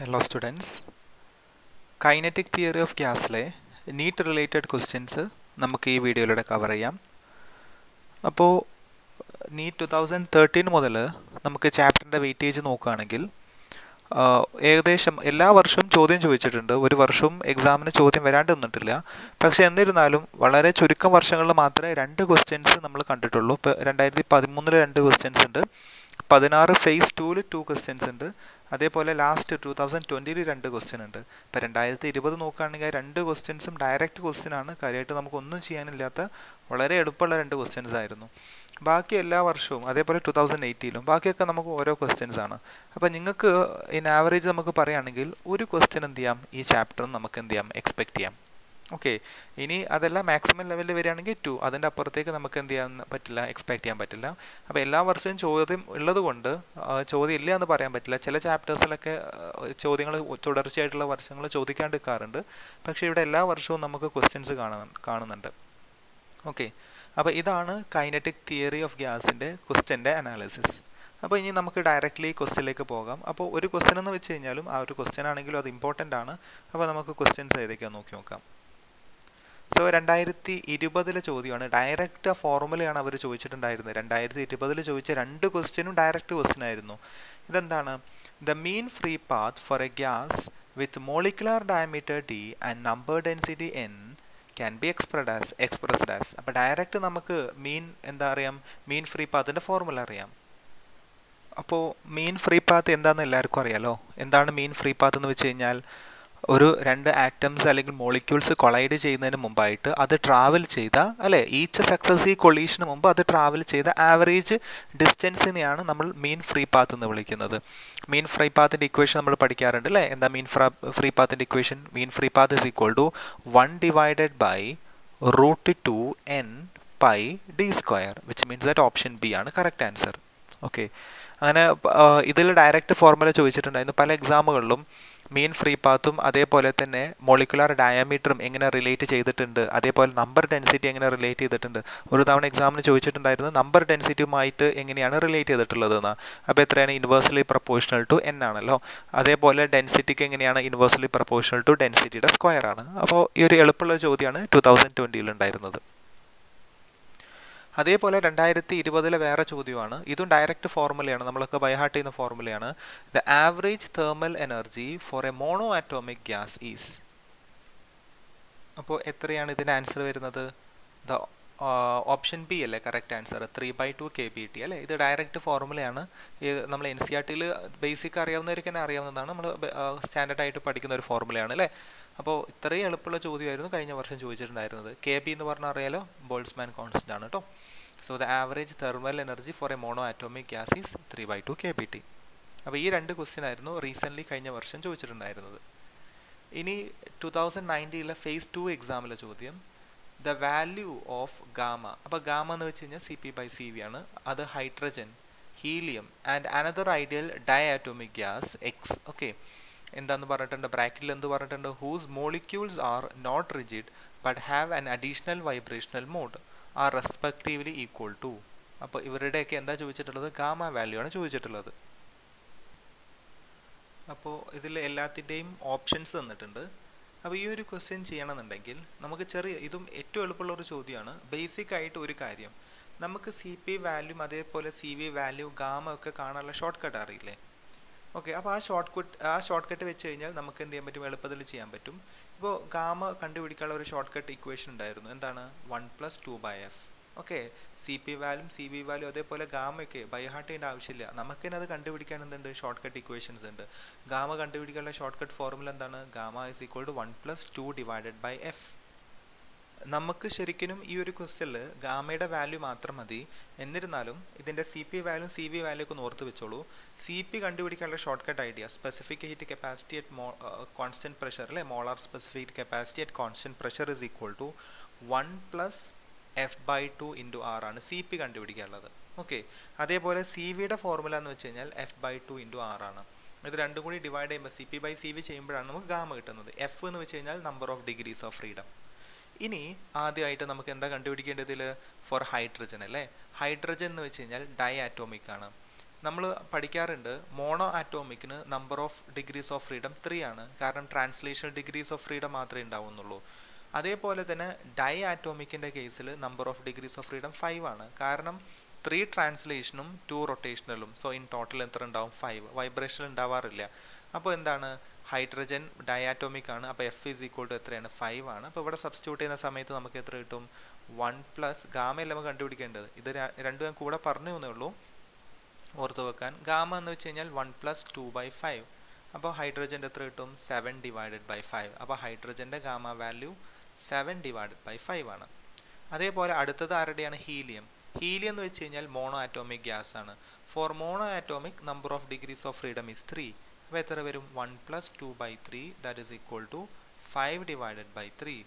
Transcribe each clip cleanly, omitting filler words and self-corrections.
Hello students. Kinetic theory of ഗ്യാസിലെ NEET related questions നമുക്ക് ഈ വീഡിയോയിലൂടെ കവർ ചെയ്യാം. അപ്പോൾ നീറ്റ് 2013 മുതൽ നമുക്ക് ചാപ്റ്ററിൻ്റെ വെയിറ്റേജ് നോക്കുകയാണെങ്കിൽ ഏകദേശം എല്ലാ വർഷവും ചോദ്യം ചോദിച്ചിട്ടുണ്ട്. ഒരു വർഷവും എക്സാമിന് ചോദ്യം വരാണ്ട് നിന്നിട്ടില്ല. പക്ഷേ എന്നിരുന്നാലും വളരെ ചുരുക്കം വർഷങ്ങളിൽ മാത്രമേ 2 ക്വസ്റ്റ്യൻസ് നമ്മൾ കണ്ടിട്ടുള്ളൂ. ഇപ്പോൾ 2013 2 ക്വസ്റ്റ്യൻസ് ഉണ്ട്, 16 ഫേസ് 2 2 ക്വസ്റ്റ്യൻസ് ഉണ്ട്, അതേപോലെ ലാസ്റ്റ് 2020 2 ക്വസ്റ്റ്യൻ ഉണ്ട്. ഇപ്പോൾ 2020 നോക്കുകയാണെങ്കിൽ 2 ക്വസ്റ്റ്യൻസും ഡയറക്റ്റ് ക്വസ്റ്റ്യൻ ആണ്. കാര്യമായിട്ട് നമുക്കൊന്നും ചെയ്യാനില്ലാത്ത വളരെ എളുപ്പമുള്ള 2 ക്വസ്റ്റ്യൻസ് ആയിരുന്നു. ബാക്കി എല്ലാ വർഷവും അതേപോലെ 2018 ബാക്കിയൊക്കെ നമുക്ക് ഓരോ ക്വസ്റ്റ്യൻസ് ആണ്. അപ്പോൾ നിങ്ങൾക്ക് ഇൻ ആവറേജ് നമുക്ക് പറയുകയാണെങ്കിൽ ഒരു ക്വസ്റ്റ്യൻ എന്ത് ചെയ്യാം, ഈ ചാപ്റ്ററിന് നമുക്ക് എന്ത് ചെയ്യാം, എക്സ്പെക്ട് ചെയ്യാം. ഓക്കെ, ഇനി അതെല്ലാം മാക്സിമം ലെവലിൽ വരികയാണെങ്കിൽ 2, അതിൻ്റെ അപ്പുറത്തേക്ക് നമുക്ക് എന്ത് ചെയ്യാൻ പറ്റില്ല, എക്സ്പെക്ട് ചെയ്യാൻ പറ്റില്ല. അപ്പോൾ എല്ലാ വർഷവും ചോദ്യം ഉള്ളത് കൊണ്ട് ചോദ്യം ഇല്ല എന്ന് പറയാൻ പറ്റില്ല. ചില ചാപ്റ്റേഴ്സിലൊക്കെ ചോദ്യങ്ങൾ തുടർച്ചയായിട്ടുള്ള വർഷങ്ങൾ ചോദിക്കാണ്ടിരിക്കാറുണ്ട്. പക്ഷേ ഇവിടെ എല്ലാ വർഷവും നമുക്ക് ക്വസ്റ്റ്യൻസ് കാണുന്നുണ്ട്. ഓക്കെ, അപ്പോൾ ഇതാണ് കൈനറ്റിക് തിയറി ഓഫ് ഗ്യാസിൻ്റെ ക്വസ്റ്റ്യൻ്റെ അനാലിസിസ്. അപ്പോൾ ഇനി നമുക്ക് ഡയറക്റ്റ്ലി ക്വസ്റ്റ്യനിലേക്ക് പോകാം. അപ്പോൾ ഒരു ക്വസ്റ്റ്യൻ എന്ന് വെച്ച് കഴിഞ്ഞാലും ആ ഒരു ക്വസ്റ്റ്യൻ ആണെങ്കിലും അത് ഇമ്പോർട്ടൻ്റ് ആണ്. അപ്പോൾ നമുക്ക് ക്വസ്റ്റ്യൻസ് ഏതൊക്കെയാണെന്ന് നോക്കി നോക്കാം. സോ 2020 ചോദ്യമാണ്, ഡയറക്റ്റ് ഫോർമുലയാണ് അവർ ചോദിച്ചിട്ടുണ്ടായിരുന്നത്. 2020 ചോദിച്ച 2 ക്വസ്റ്റ്യനും ഡയറക്റ്റ് ക്വസ്റ്റ്യൻ ആയിരുന്നു. ഇതെന്താണ്? The mean free path for A gas with molecular diameter d and number density n can be expressed as. അപ്പോൾ ഡയറക്റ്റ് നമുക്ക് മീൻ എന്താ അറിയാം, മീൻ ഫ്രീ പാത്തിൻ്റെ ഫോർമുല അറിയാം. അപ്പോൾ മീൻ ഫ്രീ പാത്ത് എന്താണെന്ന് എല്ലാവർക്കും അറിയാലോ. എന്താണ് മീൻ ഫ്രീ പാത്ത് എന്ന് വെച്ച് കഴിഞ്ഞാൽ, ഒരു 2 ആറ്റംസ് അല്ലെങ്കിൽ മോളിക്യൂൾസ് കൊളൈഡ് ചെയ്യുന്നതിന് മുമ്പായിട്ട് അത് ട്രാവൽ ചെയ്ത, അല്ലേ, ഈച്ച് സക്സസീവ് കൊളീഷന് മുമ്പ് അത് ട്രാവൽ ചെയ്ത ആവറേജ് ഡിസ്റ്റൻസിനെയാണ് നമ്മൾ മീൻ ഫ്രീ പാത്ത് എന്ന് വിളിക്കുന്നത്. മീൻ ഫ്രീ പാത്തിൻ്റെ ഇക്വേഷൻ നമ്മൾ പഠിക്കാറുണ്ട്, അല്ലേ? എന്താ മീൻ ഫ്രീ പാത്തിൻ്റെ equation? Mean free path is equal to 1 divided by √2n pi d², which means that option B ആണ് കറക്റ്റ് ആൻസർ. ഓക്കെ, അങ്ങനെ ഇതിൽ ഡയറക്റ്റ് ഫോർമുല ചോദിച്ചിട്ടുണ്ടായിരുന്നു. പല എക്സാമുകളിലും മീൻ ഫ്രീ പാത്തും അതേപോലെ തന്നെ മോളിക്കുലർ ഡയമീറ്ററും എങ്ങനെ റിലേറ്റ് ചെയ്തിട്ടുണ്ട്, അതേപോലെ നമ്പർ ഡെൻസിറ്റി എങ്ങനെ റിലേറ്റ് ചെയ്തിട്ടുണ്ട്. ഒരു തവണ എക്സാമിന് ചോദിച്ചിട്ടുണ്ടായിരുന്നു നമ്പർ ഡെൻസിറ്റിയുമായിട്ട് എങ്ങനെയാണ് റിലേറ്റ് ചെയ്തിട്ടുള്ളതെന്ന്. അപ്പോൾ എത്രയാണ്? ഇൻവേഴ്സ്ലി പ്രപ്പോർഷണൽ ടു n ആണല്ലോ. അതേപോലെ ഡെൻസിറ്റിക്ക് എങ്ങനെയാണ്? ഇൻവേഴ്സ്ലി പ്രപ്പോർഷണൽ ടു ഡെൻസിറ്റിയുടെ സ്ക്വയർ ആണ്. അപ്പോൾ ഈ ഒരു എളുപ്പമുള്ള ചോദ്യമാണ് 2020 ഉണ്ടായിരുന്നത്. അതേപോലെ 2020 വേറെ ചോദ്യമാണ്. ഇതും ഡയറക്റ്റ് ഫോർമുലയാണ്, നമ്മളൊക്കെ ബൈഹാർട്ട് ചെയ്യുന്ന ഫോർമുലയാണ്. The average thermal energy for a mono atomic gas is. അപ്പോൾ എത്രയാണ് ഇതിൻ്റെ ആൻസർ വരുന്നത്? ദ ഓപ്ഷൻ ബി അല്ലേ കറക്റ്റ് ആൻസർ, 3/2 kBT അല്ലേ. ഇത് ഡയറക്റ്റ് ഫോർമുലയാണ്. നമ്മൾ NCERT ബേസിക് അറിയാവുന്നവർക്ക് തന്നെ അറിയാവുന്നതാണ്. നമ്മൾ സ്റ്റാൻഡേർഡ് ആയിട്ട് പഠിക്കുന്ന ഒരു ഫോർമുലയാണ്, അല്ലേ. അപ്പോൾ ഇത്രയും എളുപ്പമുള്ള ചോദ്യമായിരുന്നു കഴിഞ്ഞ വർഷം ചോദിച്ചിട്ടുണ്ടായിരുന്നത്. KB എന്ന് പറഞ്ഞാൽ അറിയാലോ, ബോൾട്സ്മാൻ കോൺസ്റ്റന്റ് ആണ് കേട്ടോ. So the average thermal energy for a mono atomic gas is 3/2 kBT. അപ്പോൾ ഈ 2 ക്വസ്റ്റ്യൻ ആയിരുന്നു റീസെൻ്റ്ലി കഴിഞ്ഞ വർഷം ചോദിച്ചിട്ടുണ്ടായിരുന്നത്. ഇനി 2019 ഫേസ് 2 എക്സാമിലെ ചോദ്യം, ദ വാല്യൂ ഓഫ് ഗാമ. അപ്പോൾ ഗാമ എന്ന് വെച്ച് കഴിഞ്ഞാൽ CP/CV ആണ്. അത് hydrogen, helium and another ideal di atomic gas X. Okay, എന്താന്ന് പറഞ്ഞിട്ടുണ്ട്, ബ്രാക്കറ്റിൽ എന്ത് പറഞ്ഞിട്ടുണ്ട്? Whose molecules are not rigid but have an additional vibrational mode are respectively equal to. അപ്പോൾ ഇവരുടെയൊക്കെ എന്താ ചോദിച്ചിട്ടുള്ളത്? ഗാമ വാല്യൂ ആണ് ചോദിച്ചിട്ടുള്ളത്. അപ്പോൾ ഇതിൽ എല്ലാത്തിൻ്റെയും ഓപ്ഷൻസ് തന്നിട്ടുണ്ട്. അപ്പോൾ ഈ ഒരു ക്വസ്റ്റ്യൻ ചെയ്യണമെന്നുണ്ടെങ്കിൽ നമുക്ക് ഇതും ഏറ്റവും എളുപ്പമുള്ള ഒരു ചോദ്യമാണ്. ബേസിക് ആയിട്ട് ഒരു കാര്യം, നമുക്ക് CP വാല്യൂം അതേപോലെ CV വാല്യൂ ഗാമ ഒക്കെ കാണാനുള്ള ഷോർട്ട് കട്ട് അറിയില്ലേ? ഓക്കെ, അപ്പോൾ ആ ഷോർട്ട് കട്ട് വെച്ച് കഴിഞ്ഞാൽ നമുക്ക് എന്ത് ചെയ്യാൻ പറ്റും? എളുപ്പത്തിൽ ചെയ്യാൻ പറ്റും. ഇപ്പോൾ ഗാമ കണ്ടുപിടിക്കാനുള്ള ഒരു ഷോർട്ട് കട്ട് ഇക്വേഷൻ ഉണ്ടായിരുന്നു. എന്താണ്? 1 + 2/f. Okay, CP വാല്യൂം CV value അതേപോലെ ഗാമയൊക്കെ ബൈഹാർട്ട് ചെയ്യേണ്ട ആവശ്യമില്ല. നമുക്ക് തന്നെ അത് കണ്ടുപിടിക്കാൻ എന്തുണ്ട്? ഷോർട്ട് കട്ട് ഇക്വേഷൻസ് ഉണ്ട്. ഗാമ കണ്ടുപിടിക്കാനുള്ള ഷോർട്ട് കട്ട് ഫോർമുല എന്താണ്? Gamma is equal to 1 + 2/f. നമുക്ക് ശരിക്കും ഈ ഒരു ക്വസ്റ്റ്യനിൽ ഗാമയുടെ വാല്യൂ മാത്രം മതി. എന്നിരുന്നാലും ഇതിൻ്റെ CP വാല്യൂ CV വാല്യൂ ഒക്കെ ഓർത്ത് വെച്ചോളൂ. CP കണ്ടുപിടിക്കാനുള്ള short cut idea, specific heat capacity at constant pressure, അല്ലേ, molar specific capacity at constant pressure is equal to 1 + f/2 × r ആണ് CP കണ്ടുപിടിക്കാനുള്ളത്. ഓക്കെ, അതേപോലെ CVയുടെ ഫോർമുല എന്ന് വെച്ച് കഴിഞ്ഞാൽ f/2 × r ആണ്. ഇത് രണ്ടും കൂടി ഡിവൈഡ് ചെയ്യുമ്പോൾ CP/CV ചെയ്യുമ്പോഴാണ് നമുക്ക് ഗാമ കിട്ടുന്നത്. F എന്ന് വെച്ച് കഴിഞ്ഞാൽ number of degrees of freedom. ഇനി ആദ്യമായിട്ട് നമുക്ക് എന്താ കണ്ടുപിടിക്കേണ്ടതിൽ? ഫോർ ഹൈഡ്രജൻ, അല്ലേ. ഹൈഡ്രജൻ എന്ന് വെച്ച് കഴിഞ്ഞാൽ ഡൈ ആറ്റോമിക് ആണ്. നമ്മൾ പഠിക്കാറുണ്ട് മോണോ ആറ്റോമിക്കിന് number of degrees of freedom 3 ആണ്. കാരണം ട്രാൻസ്ലേഷണൽ ഡിഗ്രീസ് ഓഫ് ഫ്രീഡം മാത്രമേ ഉണ്ടാവുന്നുള്ളൂ. അതേപോലെ തന്നെ ഡൈ ആറ്റോമിക്കിൻ്റെ കേസിൽ number of degrees of freedom 5 ആണ്. കാരണം 3 ട്രാൻസ്ലേഷനും 2 റൊട്ടേഷണലും. സോ ഇൻ ടോട്ടൽ എത്ര ഉണ്ടാവും? 5. വൈബ്രേഷൻ ഉണ്ടാവാറില്ല. അപ്പോൾ എന്താണ്? ഹൈഡ്രജൻ ഡൈ ആറ്റോമിക് ആണ്. അപ്പോൾ എഫ് ഈസ് ഈക്വൽ ടു എത്രയാണ്? 5 ആണ്. അപ്പോൾ ഇവിടെ സബ്സ്റ്റിറ്റ്യൂട്ട് ചെയ്യുന്ന സമയത്ത് നമുക്ക് എത്ര കിട്ടും? 1 പ്ലസ് ഗാമയല്ല നമുക്ക് കണ്ടുപിടിക്കേണ്ടത്. ഇത് രണ്ടും ഞാൻ കൂടെ പറഞ്ഞു എന്നേ ഉള്ളൂ, ഓർത്ത് വെക്കാൻ. ഗാമ എന്ന് വെച്ച് കഴിഞ്ഞാൽ 1 പ്ലസ് 2/5. അപ്പോൾ ഹൈഡ്രജൻ്റെ എത്ര കിട്ടും? 7 ഡിവൈഡഡ് ബൈ 5. അപ്പോൾ ഹൈഡ്രജൻ്റെ ഗാമ വാല്യൂ 7 ഡിവൈഡഡ് ബൈ 5 ആണ്. അതേപോലെ അടുത്തത് ആരുടെയാണ്? ഹീലിയം. ഹീലിയം എന്ന് വെച്ച് കഴിഞ്ഞാൽ മോണോ ആറ്റോമിക് ഗ്യാസ് ആണ്. For mono atomic number of degrees of freedom is 3. അപ്പോൾ എത്ര വരും? 1 plus 2/3 that is equal to 5 divided by 3.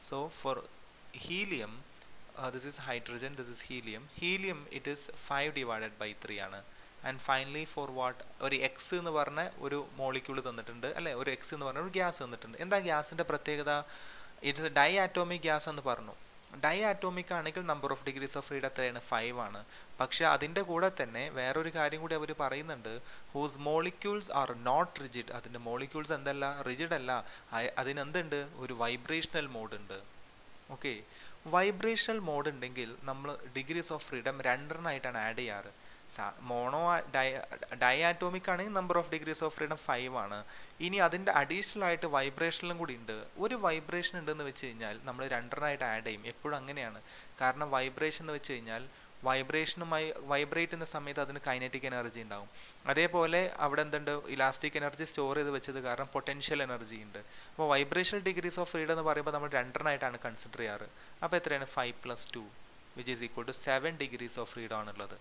So for helium this is hydrogen, this is helium. Helium it is 5 divided by 3 ആണ്. And finally for what? ഒരു x എന്ന് പറഞ്ഞ ഒരു molecule തന്നിട്ടുണ്ട് അല്ലേ, ഒരു എക്സ് എന്ന് പറഞ്ഞ ഒരു ഗ്യാസ് തന്നിട്ടുണ്ട്. എന്താ ഗ്യാസിൻ്റെ പ്രത്യേകത? ഇറ്റ്സ് ഡൈ ആറ്റോമിക് ഗ്യാസ് എന്ന് പറഞ്ഞു. ഡൈ ആറ്റോമിക് ആണെങ്കിൽ number of degrees of freedom എത്രയാണ്? 5 ആണ്. പക്ഷേ അതിൻ്റെ കൂടെ തന്നെ വേറൊരു കാര്യം കൂടി അവർ പറയുന്നുണ്ട്, whose molecules are not rigid. അതിൻ്റെ മോളിക്യൂൾസ് എന്തല്ല? റിജിഡ് അല്ല. അതിനെന്തുണ്ട്? ഒരു വൈബ്രേഷണൽ മോഡ് ഉണ്ട്. ഓക്കെ, വൈബ്രേഷണൽ മോഡ് ഉണ്ടെങ്കിൽ നമ്മൾ ഡിഗ്രീസ് ഓഫ് ഫ്രീഡം 2 ആഡ് ചെയ്യാറ്. മോണോ ഡൈ ആറ്റോമിക് ആണെങ്കിൽ number of degrees of freedom 5 ആണ്. ഇനി അതിൻ്റെ അഡീഷണൽ ആയിട്ട് വൈബ്രേഷനിലും കൂടി ഉണ്ട്. ഒരു വൈബ്രേഷൻ ഉണ്ടെന്ന് വെച്ച് കഴിഞ്ഞാൽ നമ്മൾ 2 ആഡ് ചെയ്യും. എപ്പോഴും അങ്ങനെയാണ്. കാരണം വൈബ്രേഷൻ എന്ന് വെച്ച് കഴിഞ്ഞാൽ വൈബ്രേഷനുമായി വൈബ്രേറ്റ് ചെയ്യുന്ന സമയത്ത് അതിന് കൈനറ്റിക് എനർജി ഉണ്ടാവും. അതേപോലെ അവിടെ എന്തുണ്ട്? ഇലാസ്റ്റിക് എനർജി സ്റ്റോർ ചെയ്ത് വെച്ചത് കാരണം പൊട്ടൻഷ്യൽ എനർജി ഉണ്ട്. അപ്പോൾ വൈബ്രേഷണൽ ഡിഗ്രീസ് ഓഫ് ഫ്രീഡം എന്ന് പറയുമ്പോൾ നമ്മൾ 2 കൺസിഡർ ചെയ്യാറ്. അപ്പോൾ എത്രയാണ്? 5 plus 2 which is equal to 7 degrees of freedom ആണുള്ളത്.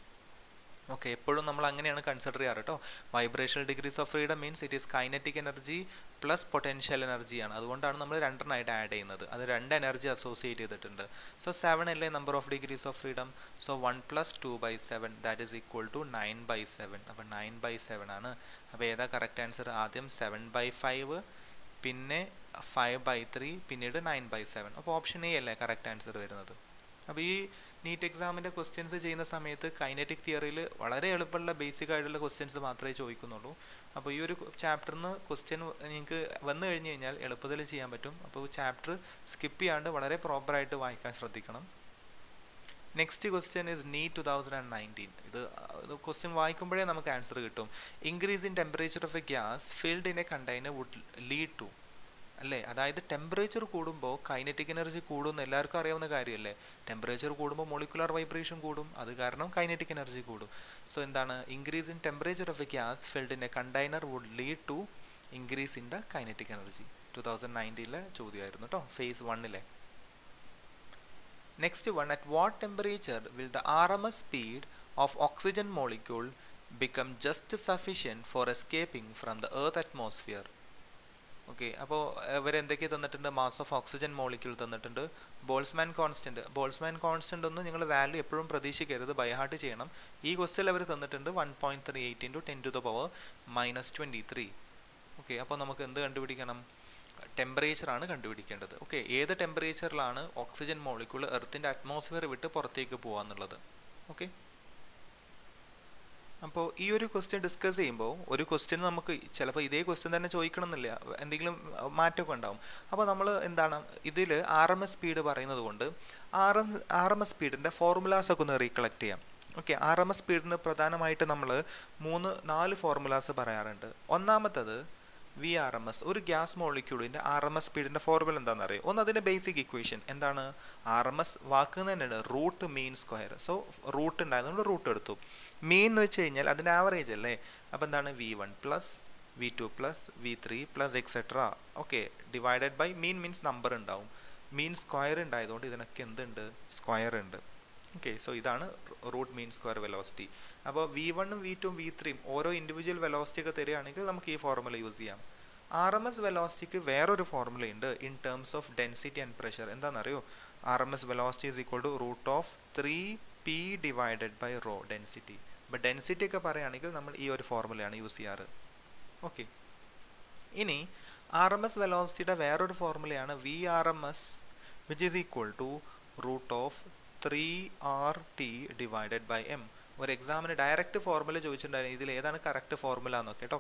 ഓക്കെ, എപ്പോഴും നമ്മൾ അങ്ങനെയാണ് കൺസിഡർ ചെയ്യാറ് കേട്ടോ. Vibrational degrees of freedom means it is kinetic energy plus potential എനർജിയാണ്. അതുകൊണ്ടാണ് നമ്മൾ 2 ആഡ് ചെയ്യുന്നത്. അത് 2 എനർജി അസോസിയേറ്റ് ചെയ്തിട്ടുണ്ട്. സോ 7 അല്ലേ number of degrees of freedom. So 1 plus 2/7 that is equal to 9/7. അപ്പോൾ 9/7 ആണ്. അപ്പോൾ ഏതാ കറക്റ്റ് ആൻസർ? ആദ്യം 7/5, പിന്നെ 5/3, പിന്നീട് 9/7. അപ്പോൾ ഓപ്ഷൻ എ അല്ലേ കറക്റ്റ് ആൻസർ വരുന്നത്. അപ്പോൾ ഈ നീറ്റ് എക്സാമിൻ്റെ ക്വസ്റ്റ്യൻസ് ചെയ്യുന്ന സമയത്ത് കൈനറ്റിക് തിയറിയിൽ വളരെ എളുപ്പമുള്ള ബേസിക് ആയിട്ടുള്ള ക്വസ്റ്റ്യൻസ് മാത്രമേ ചോദിക്കുന്നുള്ളൂ. അപ്പോൾ ഈ ഒരു ചാപ്റ്ററിൽ നിന്ന് ക്വസ്റ്റ്യൻ നിങ്ങൾക്ക് വന്നു കഴിഞ്ഞ് കഴിഞ്ഞാൽ എളുപ്പത്തിൽ ചെയ്യാൻ പറ്റും. അപ്പോൾ ചാപ്റ്റർ സ്കിപ്പ് ചെയ്യാണ്ട് വളരെ പ്രോപ്പറായിട്ട് വായിക്കാൻ ശ്രദ്ധിക്കണം. Next question is NEET 2019. ഇത് ക്വസ്റ്റ്യൻ വായിക്കുമ്പോഴേ നമുക്ക് ആൻസർ കിട്ടും. Increase in temperature of a gas filled in a container would lead to അല്ലേ. അതായത് ടെമ്പറേച്ചർ കൂടുമ്പോൾ കൈനറ്റിക് എനർജി കൂടുമെന്ന് എല്ലാവർക്കും അറിയാവുന്ന കാര്യമല്ലേ. ടെമ്പറേച്ചർ കൂടുമ്പോൾ മോളിക്കുലർ വൈബ്രേഷൻ കൂടും, അത് കാരണം കൈനറ്റിക് എനർജി കൂടും. സോ എന്താണ്? Increase in temperature of a gas filled in a container would lead to increase in the kinetic energy. 2019 ചോദ്യമായിരുന്നു കേട്ടോ, phase 1. Next one, at what temperature will the RMS speed of oxygen molecule become just sufficient for escaping from the earth atmosphere? Okay, അപ്പോൾ ഇവരെന്തൊക്കെ തന്നിട്ടുണ്ട്? Mass of oxygen molecule തന്നിട്ടുണ്ട്. Boltzmann constant ഒന്നും നിങ്ങൾ value എപ്പോഴും പ്രതീക്ഷിക്കരുത്, by heart ചെയ്യണം. ഈ question അവർ തന്നിട്ടുണ്ട് 1.38 × 10⁻⁻23. ഓക്കെ, അപ്പോൾ നമുക്ക് എന്ത് കണ്ടുപിടിക്കണം? ടെമ്പറേച്ചറാണ് കണ്ടുപിടിക്കേണ്ടത്. ഓക്കെ, ഏത് ടെമ്പറേച്ചറിലാണ് ഓക്സിജൻ മോളിക്യൂൾ എർത്തിൻ്റെ അറ്റ്മോസ്ഫിയർ വിട്ട് പുറത്തേക്ക് പോകാന്നുള്ളത്. ഓക്കെ, അപ്പോൾ ഈ ഒരു ക്വസ്റ്റ്യൻ ഡിസ്കസ് ചെയ്യുമ്പോൾ ഒരു ക്വസ്റ്റ്യൻ നമുക്ക് ചിലപ്പോൾ ഇതേ ക്വസ്റ്റ്യൻ തന്നെ ചോദിക്കണം എന്നില്ല, എന്തെങ്കിലും മാറ്റമൊക്കെ ഉണ്ടാവും. അപ്പോൾ നമ്മൾ എന്താണ് ഇതിൽ RMS സ്പീഡ് പറയുന്നത് കൊണ്ട് RMS സ്പീഡിൻ്റെ ഫോർമുലാസൊക്കെ ഒന്ന് റീകളക്ട് ചെയ്യാം. ഓക്കെ, RMS സ്പീഡിന് പ്രധാനമായിട്ട് നമ്മൾ 3-4 ഫോർമുലാസ് പറയാറുണ്ട്. ഒന്നാമത്തത് VRMS, ഒരു ഗ്യാസ് മോളിക്യൂളിൻ്റെ RMS സ്പീഡിൻ്റെ ഫോർമുല എന്താണെന്ന് അറിയാം. ഒന്ന് അതിൻ്റെ ബേസിക് ഇക്വേഷൻ എന്താണ്? RMS വാക്ക് തന്നെയാണ് root mean square. So root ഉണ്ടായതുകൊണ്ട് റൂട്ട് എടുത്തു. മീൻ എന്ന് വെച്ച് കഴിഞ്ഞാൽ അതിൻ്റെ ആവറേജ് അല്ലേ. അപ്പോൾ എന്താണ്? V1 plus V2 plus V3 plus etcetera. Okay, divided by mean means number ഉണ്ടാവും. മീൻ സ്ക്വയർ ഉണ്ടായതുകൊണ്ട് ഇതിനൊക്കെ എന്തുണ്ട്? സ്ക്വയർ ഉണ്ട്. ഓക്കെ, സോ ഇതാണ് റൂട്ട് മീൻ സ്ക്വയർ വെലോസിറ്റി. അപ്പോൾ V1 V2 V3 ഓരോ ഇൻഡിവിജ്വൽ വെലോസിറ്റി ഒക്കെ തരികയാണെങ്കിൽ നമുക്ക് ഈ ഫോർമുല യൂസ് ചെയ്യാം. RMS വെലോസിറ്റിക്ക് വേറൊരു ഫോർമുലയുണ്ട് in terms of density and pressure. എന്താണെന്നറിയോ? RMS velocity is equal to √3p divided by rho density. അപ്പോൾ ഡെൻസിറ്റി ഒക്കെ പറയുകയാണെങ്കിൽ നമ്മൾ ഈ ഒരു ഫോർമുലയാണ് യൂസ് ചെയ്യാറ്. ഓക്കെ, ഇനി RMS വെലോസിറ്റിയുടെ വേറൊരു ഫോർമുലയാണ് VRMS which is equal to √3RT divided by m. ഒരു എക്സാമിന് ഡയറക്റ്റ് ഫോർമുല ചോദിച്ചിട്ടുണ്ടായിരുന്നു ഇതിൽ ഏതാണ് കറക്റ്റ് ഫോർമുല എന്നൊക്കെ കേട്ടോ.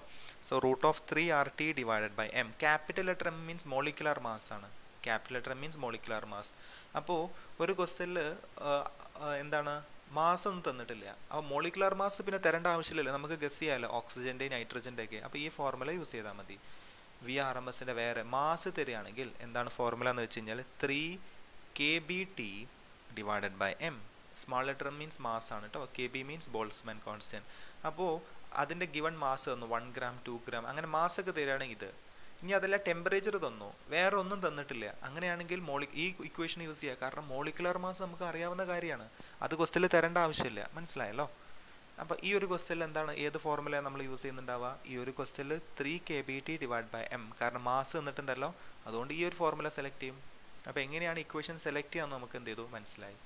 So √3 RT divided by M. Capital letter M means molecular mass ആണ്. Capital letter M means molecular mass. അപ്പോൾ ഒരു ക്വസ്റ്റ്യനിൽ എന്താണ് മാസ് ഒന്നും തന്നിട്ടില്ല. അപ്പോൾ മോളിക്കുലർ മാസ് പിന്നെ തരേണ്ട ആവശ്യമില്ലല്ലോ, നമുക്ക് ഗസ് ചെയ്യാമല്ലോ ഓക്സിജൻ്റെ നൈട്രജൻ്റെ ഒക്കെ. അപ്പോൾ ഈ ഫോർമുല യൂസ് ചെയ്താൽ മതി. VRMSൻ്റെ വേറെ മാസ് തരികയാണെങ്കിൽ എന്താണ് ഫോർമുല എന്ന് വെച്ച് കഴിഞ്ഞാൽ 3 kBT divided by m. Small letter M means mass ആണ് കേട്ടോ. KB means Boltzmann constant. അപ്പോൾ അതിൻ്റെ ഗിവൺ മാസ് തന്നു 1 gram 2 gram അങ്ങനെ മാസൊക്കെ തരികയാണെങ്കിൽ ഇത്. ഇനി അതല്ല ടെമ്പറേച്ചർ തന്നു, വേറെ ഒന്നും തന്നിട്ടില്ല, അങ്ങനെയാണെങ്കിൽ ഈ ഇക്വേഷൻ യൂസ് ചെയ്യുക. കാരണം മോളിക്കുലർ മാസ് നമുക്ക് അറിയാവുന്ന കാര്യമാണ്, അത് ക്വസ്റ്റ്യനിൽ തരേണ്ട ആവശ്യമില്ല. മനസ്സിലായല്ലോ? അപ്പോൾ ഈ ഒരു ക്വസ്റ്റ്യനിൽ എന്താണ് ഏത് ഫോർമുലയാണ് നമ്മൾ യൂസ് ചെയ്യുന്നുണ്ടാവുക? ഈ ഒരു ക്വസ്റ്റ്യനിൽ 3 kBT ഡിവൈഡ് ബൈ എം. കാരണം മാസ് തന്നിട്ടുണ്ടല്ലോ, അതുകൊണ്ട് ഈ ഒരു ഫോർമുല സെലക്ട് ചെയ്യും. അപ്പോൾ എങ്ങനെയാണ് ഇക്വേഷൻ സെലക്ട് ചെയ്യാമെന്ന് നമുക്ക് എന്ത് ചെയ്തു മനസ്സിലായി.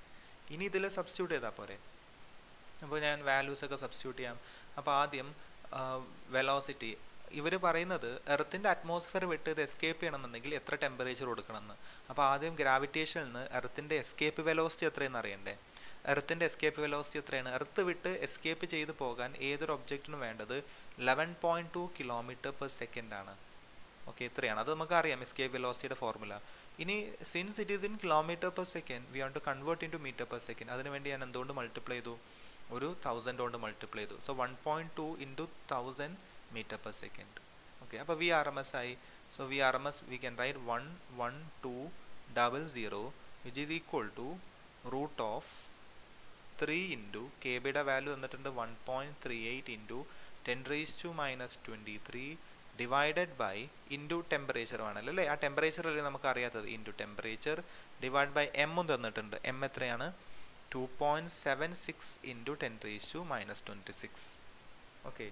ഇനി ഇതിൽ സബ്സ്റ്റിറ്റ്യൂട്ട് ചെയ്താൽ പോരെ. അപ്പോൾ ഞാൻ വാല്യൂസൊക്കെ സബ്സ്റ്റിറ്റ്യൂട്ട് ചെയ്യാം. അപ്പോൾ ആദ്യം വെലോസിറ്റി ഇവർ പറയുന്നത് എർത്തിൻ്റെ അറ്റ്മോസ്ഫിയർ വിട്ട് ഇത് എസ്കേപ്പ് ചെയ്യണമെന്നുണ്ടെങ്കിൽ എത്ര ടെമ്പറേച്ചർ കൊടുക്കണമെന്ന്. അപ്പോൾ ആദ്യം ഗ്രാവിറ്റേഷനിൽ നിന്ന് എർത്തിൻ്റെ എസ്കേപ്പ് വെലോസിറ്റി എത്രയെന്ന് അറിയണ്ടേ. എർത്തിൻ്റെ എസ്കേപ്പ് വെലോസിറ്റി എത്രയാണ്? എർത്ത് വിട്ട് എസ്കേപ്പ് ചെയ്ത് പോകാൻ ഏതൊരു ഒബ്ജക്റ്റിനും വേണ്ടത് 11.2 km/s ആണ്. ഓക്കെ, ഇത്രയാണ്. അത് നമുക്ക് അറിയാം എസ്കേപ്പ് വെലോസിറ്റിയുടെ ഫോർമുല. ഇനി since it is in km/s we want to convert into m/s. അതിനുവേണ്ടി ഞാൻ എന്തുകൊണ്ട് മൾട്ടിപ്ലൈ ചെയ്തു? ഒരു 1000 കൊണ്ട് മൾട്ടിപ്ലൈ ചെയ്തു. So 1.2 × 1000 m/s. ഓക്കെ, അപ്പോൾ VRMS ആയി. So VRMS we can write 11200 which is equal to √3 into KBയുടെ വാല്യൂ തന്നിട്ടുണ്ട് 1.38 into 10⁻⁻23 divided by into temperature വേണമല്ലോ അല്ലേ. ആ ടെമ്പറേച്ചർ അല്ലേ നമുക്ക് അറിയാത്തത്. ഇൻറ്റു ടെമ്പറേച്ചർ ഡിവൈഡ് ബൈ എമ്മും തന്നിട്ടുണ്ട്. എം എത്രയാണ്? 2.76 ഇൻറ്റു 10⁻⁻26. ഓക്കെ,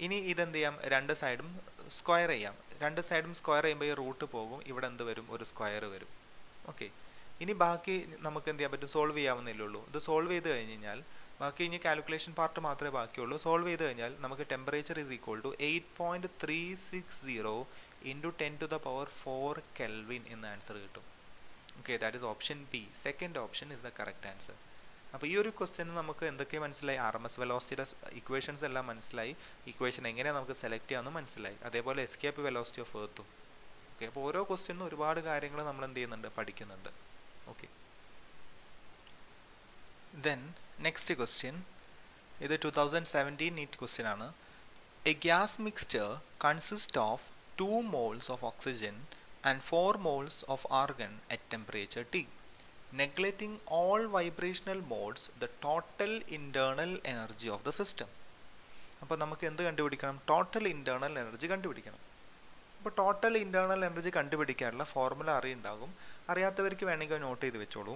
ഇനി ഇതെന്ത് ചെയ്യാം? രണ്ട് സൈഡും സ്ക്വയർ ചെയ്യാം. രണ്ട് സൈഡും സ്ക്വയർ ചെയ്യുമ്പോൾ ഈ റൂട്ട് പോകും, ഇവിടെ എന്ത് വരും? ഒരു സ്ക്വയർ വരും. ഓക്കെ, ഇനി ബാക്കി നമുക്ക് എന്ത് ചെയ്യാൻ പറ്റും? സോൾവ് ചെയ്യാവുന്നല്ലേ ഉള്ളൂ. ഇത് സോൾവ് ചെയ്ത് കഴിഞ്ഞ് കഴിഞ്ഞാൽ ബാക്കി ഇനി കാൽക്കുലേഷൻ പാർട്ട് മാത്രമേ ബാക്കിയുള്ളൂ. സോൾവ് ചെയ്ത് കഴിഞ്ഞാൽ നമുക്ക് temperature is equal to 8.360 into 10⁴ Kelvin എന്ന ആൻസർ കിട്ടും. Okay, that is option B. Second option is the correct answer. അപ്പോൾ ഈ ഒരു ക്വസ്റ്റ്യന് നമുക്ക് എന്തൊക്കെ മനസ്സിലായി? RMS വെലോസിറ്റിയുടെ ഇക്വേഷൻസ് എല്ലാം മനസ്സിലായി, ഇക്വേഷൻ എങ്ങനെ നമുക്ക് സെലക്ട് ചെയ്യാമെന്ന് മനസ്സിലായി, അതേപോലെ എസ്കേപ്പ് വെലോസിറ്റി ഓഫ് എർത്തും. ഓക്കെ, അപ്പോൾ ഓരോ ക്വസ്റ്റ്യനും ഒരുപാട് കാര്യങ്ങൾ നമ്മൾ എന്ത് ചെയ്യുന്നുണ്ട്? പഠിക്കുന്നുണ്ട്. ഓക്കെ, ദെൻ നെക്സ്റ്റ് ക്വസ്റ്റ്യൻ ഇത് 2017 നീറ്റ് ക്വസ്റ്റ്യൻ ആണ്. A gas mixture consist of 2 moles of oxygen and 4 moles of argon at temperature T. Neglecting all vibrational modes, the total internal energy of the system. അപ്പോൾ നമുക്ക് എന്ത് കണ്ടുപിടിക്കണം? Total internal energy കണ്ടുപിടിക്കണം. അപ്പോൾ total internal energy കണ്ടുപിടിക്കാനുള്ള formula അറിയുണ്ടാകും. അറിയാത്തവർക്ക് വേണമെങ്കിൽ not ചെയ്ത് വെച്ചോളൂ.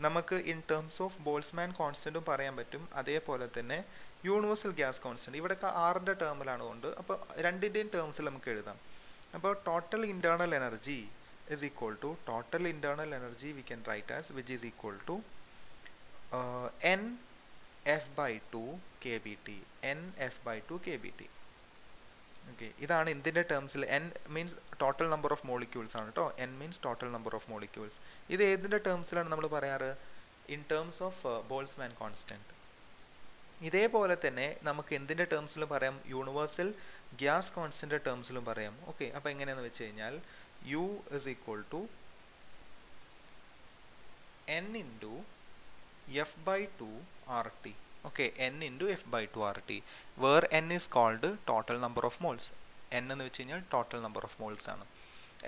നമുക്ക് ഇൻ ടേംസ് ഓഫ് ബോൾട്സ്മാൻ കോൺസ്റ്റൻറ്റും പറയാൻ പറ്റും, അതേപോലെ തന്നെ യൂണിവേഴ്സൽ ഗ്യാസ് കോൺസ്റ്റൻറ്റ്. ഇവിടെയൊക്കെ ആറിൻ്റെ ടേമിലാണ് കൊണ്ട്, അപ്പോൾ രണ്ടിൻ്റെയും ടേംസിൽ നമുക്ക് എഴുതാം. അപ്പോൾ total internal energy is equal to total internal energy we can write as which is equal to NF/2 kBT. NF/2 kBT. Okay, ഇതാണ് ഇതിൻ്റെ ടേംസിൽ. N means total number of molecules ആണ് കേട്ടോ. N means total number of molecules. ഇത് ഏതിൻ്റെ ടേംസിലാണ് നമ്മൾ പറയാറ്? In terms of Boltzmann constant. ഇതേപോലെ തന്നെ നമുക്ക് എന്തിൻ്റെ ടേംസിലും പറയാം? യൂണിവേഴ്സൽ ഗ്യാസ് കോൺസ്റ്റൻറ്റ് ടേംസിലും പറയാം. ഓക്കെ, അപ്പോൾ എങ്ങനെയാണെന്ന് വെച്ച് കഴിഞ്ഞാൽ U is equal to N into F/2 RT. Okay, N into F/2 RT, where N is called total number of moles. N എന്ന് വെച്ച് കഴിഞ്ഞാൽ total number of moles ആണ്.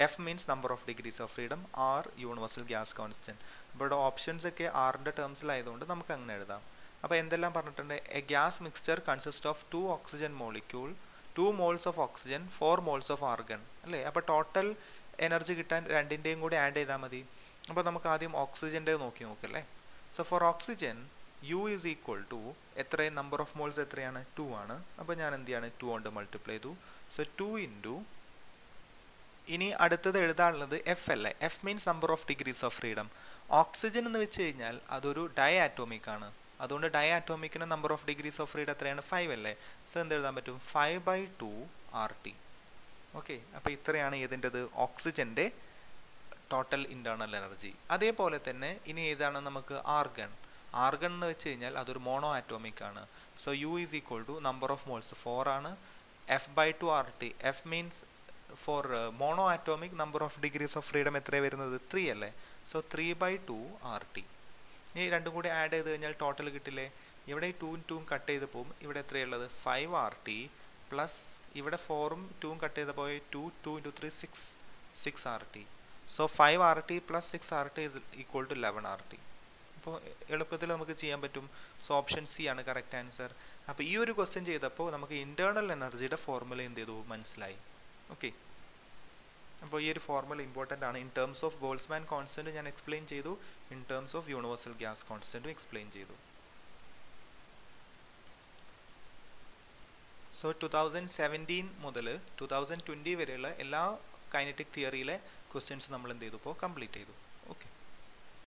F means number of degrees of freedom, R universal gas constant. ഇവിടെ options ഒക്കെ ആറിൻ്റെ ടേംസിലായതുകൊണ്ട് നമുക്ക് അങ്ങനെ എഴുതാം. അപ്പോൾ എന്തെല്ലാം പറഞ്ഞിട്ടുണ്ട്? A gas mixture consist of 2 oxygen molecule, 2 moles of oxygen, 4 moles of argon അല്ലേ. അപ്പോൾ ടോട്ടൽ എനർജി കിട്ടാൻ രണ്ടിൻ്റെയും കൂടി ആഡ് ചെയ്താൽ മതി. അപ്പോൾ നമുക്ക് ആദ്യം ഓക്സിജൻ്റെ നോക്കല്ലേ. So for oxygen U is equal to എത്രയും നമ്പർ ഓഫ് മോൾസ് എത്രയാണ്? 2 ആണ്. അപ്പോൾ ഞാൻ എന്ത് ചെയ്യാണ്? 2 കൊണ്ട് മൾട്ടിപ്ലൈ ചെയ്തു. സോ 2 ഇൻറ്റു, ഇനി അടുത്തത് എഴുതാനുള്ളത് F അല്ലേ. F means number of degrees of freedom. Oxygen എന്ന് വെച്ച് കഴിഞ്ഞാൽ അതൊരു ഡൈ ആറ്റോമിക് ആണ്, അതുകൊണ്ട് ഡൈ ആറ്റോമിക്കിന് number of degrees of freedom എത്രയാണ്? 5 അല്ലേ. സോ എന്ത് എഴുതാൻ പറ്റും? 5/2 RT. ഓക്കെ, അപ്പോൾ ഇത്രയാണ് ഏതിൻ്റെത്? ഓക്സിജൻ്റെ ടോട്ടൽ ഇൻറ്റേർണൽ എനർജി. അതേപോലെ തന്നെ ഇനി ഏതാണ് നമുക്ക്? ആർഗൺ. ആർഗൺ എന്ന് വെച്ച് കഴിഞ്ഞാൽ അതൊരു മോണോ ആറ്റോമിക് ആണ്. So U is equal to number of moles 4 ആണ്. F/2 RT. F means for mono atomic number of degrees of freedom എത്രയാണ് വരുന്നത്? 3 അല്ലേ? So 3/2 RT. ഈ രണ്ടും കൂടി ആഡ് ചെയ്ത് കഴിഞ്ഞാൽ ടോട്ടൽ കിട്ടില്ലേ? ഇവിടെ ഈ 2ഉം 2ഉം കട്ട് ചെയ്ത് പോകും. ഇവിടെ എത്രയുള്ളത്? 5 RT പ്ലസ് ഇവിടെ 4ഉം 2ഉം കട്ട് ചെയ്ത് പോയി 2 × 3 6 RT. So 5 RT plus 6 RT is equal to 11 RT. അപ്പോൾ എളുപ്പത്തിൽ നമുക്ക് ചെയ്യാൻ പറ്റും. സോ ഓപ്ഷൻ സി ആണ് കറക്റ്റ് ആൻസർ. അപ്പോൾ ഈ ഒരു ക്വസ്റ്റ്യൻ ചെയ്തപ്പോൾ നമുക്ക് ഇൻറ്റേർണൽ എനർജിയുടെ ഫോർമുല എന്ത് ചെയ്തു? മനസ്സിലായി. ഓക്കെ, അപ്പോൾ ഈ ഒരു ഫോർമുല ഇമ്പോർട്ടൻ്റ് ആണ്. In terms of Boltzmann constant ഞാൻ എക്സ്പ്ലെയിൻ ചെയ്തു, in terms of universal gas കോൺസ്റ്റൻറ്റും എക്സ്പ്ലെയിൻ ചെയ്തു. സോ 2017 മുതൽ 2020 വരെയുള്ള എല്ലാ കൈനറ്റിക് തിയറിയിലെ ക്വസ്റ്റ്യൻസ് നമ്മൾ എന്ത് ചെയ്തു? ഇപ്പോൾ കംപ്ലീറ്റ് ചെയ്തു.